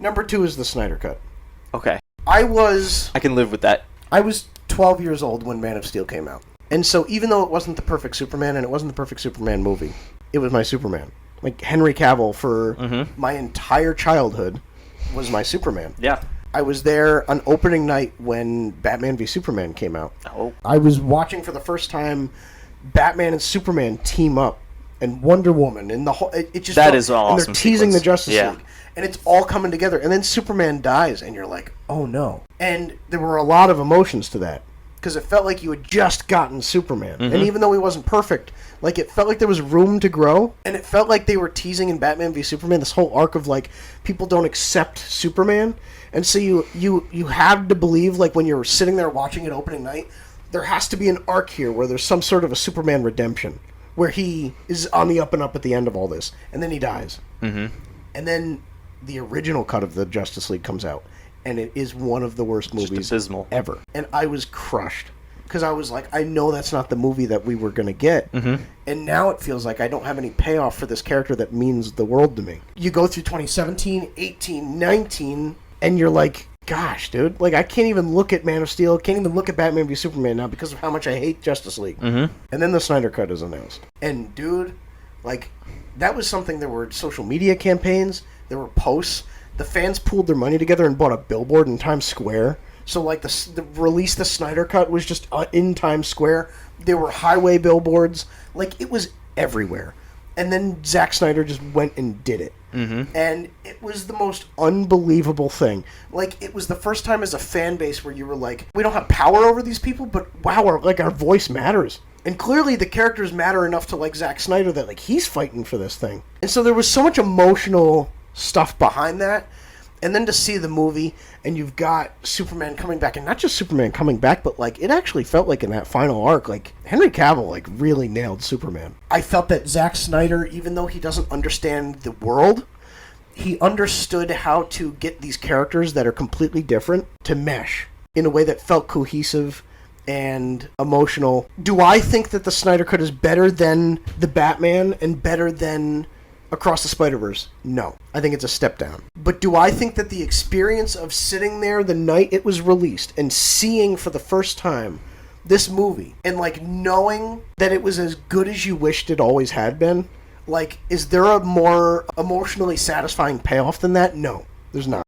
Number 2 is the Snyder Cut. Okay. I can live with that. was 12 years old when Man of Steel came out. And so even though it wasn't the perfect Superman and it wasn't the perfect Superman movie, it was my Superman. Like, Henry Cavill for my entire childhood was my Superman. Yeah. I was there on opening night when Batman v Superman came out. Oh. I was watching for the first time Batman and Superman team up, and Wonder Woman, and the whole. It just that is an awesome. And they're teasing sequence. the Justice League, and it's all coming together. And then Superman dies, and you're like, oh no. And there were a lot of emotions to that because it felt like you had just gotten Superman, and even though he wasn't perfect, like it felt like there was room to grow, and it felt like they were teasing in Batman v Superman this whole arc of like people don't accept Superman. And so you had to believe, like, when you're sitting there watching it opening night, there has to be an arc here where there's some sort of a Superman redemption, where he is on the up and up at the end of all this, and then he dies. And then the original cut of the Justice League comes out, and it is one of the worst movies ever. And I was crushed, because I was like, I know that's not the movie that we were going to get. And now it feels like I don't have any payoff for this character that means the world to me. You go through 2017, 18, 19... and you're like, gosh, dude. Like, I can't even look at Man of Steel. Can't even look at Batman v Superman now because of how much I hate Justice League. And then the Snyder Cut is announced. And, dude, like, that was something. There were social media campaigns. There were posts. The fans pooled their money together and bought a billboard in Times Square. So, like, the release, the Snyder Cut was just in Times Square. There were highway billboards. Like, it was everywhere. And then Zack Snyder just went and did it. And it was the most unbelievable thing. Like, it was the first time as a fan base where you were like, we don't have power over these people, but wow, our voice matters. And clearly the characters matter enough to, like, Zack Snyder that, like, he's fighting for this thing. And so there was so much emotional stuff behind that. And then to see the movie, and you've got Superman coming back, and not just Superman coming back, but, like, it actually felt like in that final arc, like, Henry Cavill, like, really nailed Superman. I felt that Zack Snyder, even though he doesn't understand the world, he understood how to get these characters that are completely different to mesh in a way that felt cohesive and emotional. Do I think that the Snyder Cut is better than the Batman and better than Across the Spider-Verse? No. I think it's a step down. But do I think that the experience of sitting there the night it was released and seeing for the first time this movie and, like, knowing that it was as good as you wished it always had been, like, is there a more emotionally satisfying payoff than that? No, there's not.